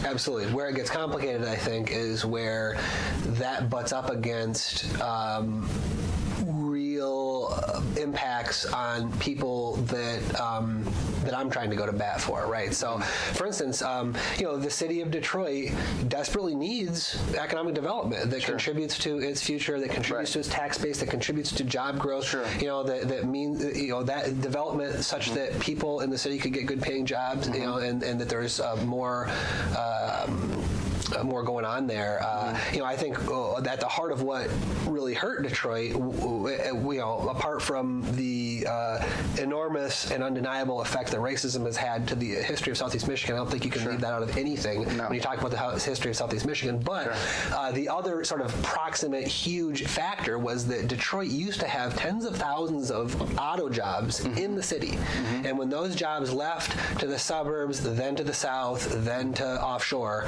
Absolutely. Where it gets complicated, I think, is where that butts up against real impacts on people that I'm trying to go to bat for, right? So, for instance, the city of Detroit desperately needs economic development that contributes to its future, that contributes to its tax base, that contributes to job growth. That means that development such that people in the city could get good paying jobs, and that there's more going on there. I think at the heart of what really hurt Detroit, apart from the enormous and undeniable effect that racism has had to the history of Southeast Michigan, I don't think you can leave that out of anything when you talk about the history of Southeast Michigan. But the other sort of proximate huge factor was that Detroit used to have tens of thousands of auto jobs in the city. And when those jobs left to the suburbs, then to the south, then to offshore,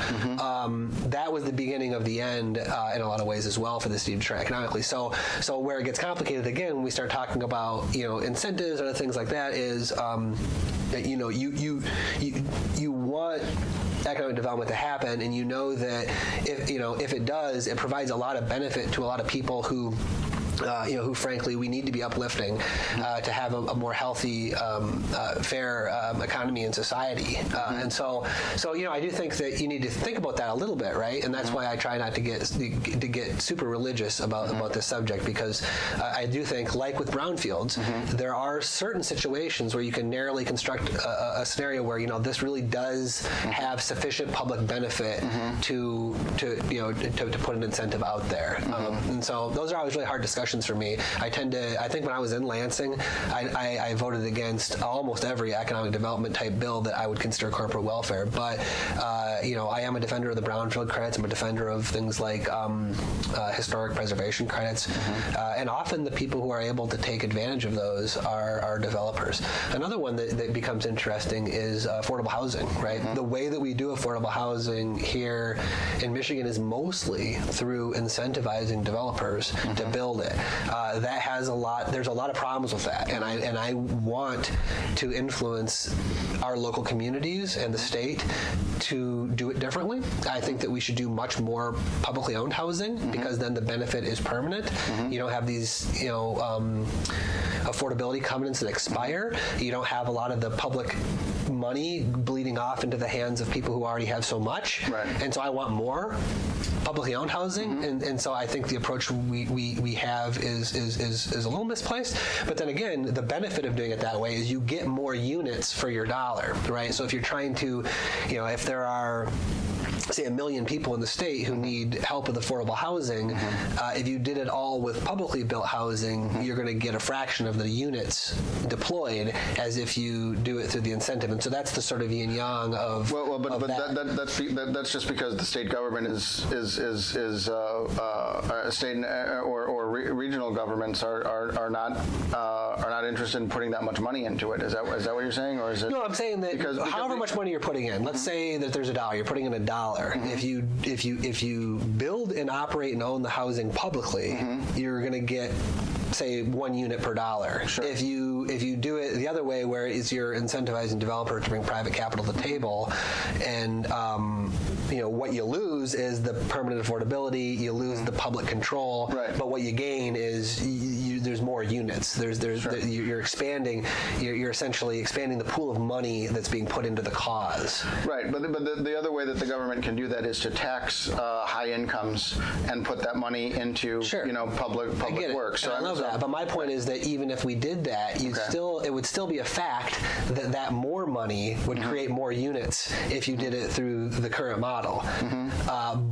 that was the beginning of the end in a lot of ways as well for the city of Detroit economically. So where it gets complicated again when we start talking about incentives and other things like that is you want economic development to happen, and that if it does, it provides a lot of benefit to a lot of people who frankly we need to be uplifting to have a more healthy, fair economy and society. And so I do think that you need to think about that a little bit, right? And that's why I try not to get super religious about this subject, because I do think, like with brownfields, there are certain situations where you can narrowly construct a scenario where this really does have sufficient public benefit to put an incentive out there. And so those are always really hard discussions for me. I think when I was in Lansing, I voted against almost every economic development type bill that I would consider corporate welfare. But, I am a defender of the brownfield credits. I'm a defender of things like historic preservation credits. And often the people who are able to take advantage of those are developers. Another one that becomes interesting is affordable housing, right? The way that we do affordable housing here in Michigan is mostly through incentivizing developers to build it. That has there's a lot of problems with that, and I want to influence our local communities and the state to do it differently. I think that we should do much more publicly owned housing, because then the benefit is permanent. You don't have these affordability covenants that expire. You don't have a lot of the public money bleeding off into the hands of people who already have so much. And so I want more publicly owned housing, and so I think the approach we have is a little misplaced. But then again, the benefit of doing it that way is you get more units for your dollar, right? So if you're trying to, if there are, say, 1 million people in the state who need help with affordable housing, if you did it all with publicly built housing, you're going to get a fraction of the units deployed as if you do it through the incentive. And so that's the sort of yin yang of that's just because the state government is state or regional governments are not interested in putting that much money into it. Is that what you're saying, or is it? No, I'm saying that because however much money you're putting in, let's say that there's $1, you're putting in $1. If you build and operate and own the housing publicly, you're going to get, say, 1 unit per dollar. If you do it the other way, where is you're incentivizing developer to bring private capital to the table, and what you lose is the permanent affordability, you lose the public control, but what you gain is there's more units. You're expanding. You're essentially expanding the pool of money that's being put into the cause. Right, but the other way that the government can do that is to tax high incomes and put that money into public works. So I love that. But my point is that even if we did that, it would still be a fact that more money would create more units if you did it through the current model.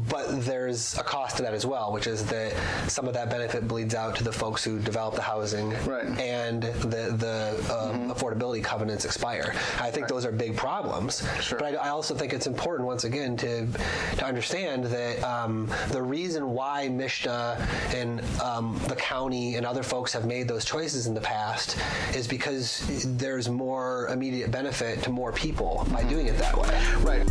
But there's a cost to that as well, which is that some of that benefit bleeds out to the folks who develop the housing, and the affordability covenants expire. I think those are big problems. But I also think it's important, once again, to understand that the reason why MSHDA and the county and other folks have made those choices in the past is because there's more immediate benefit to more people by doing it that way.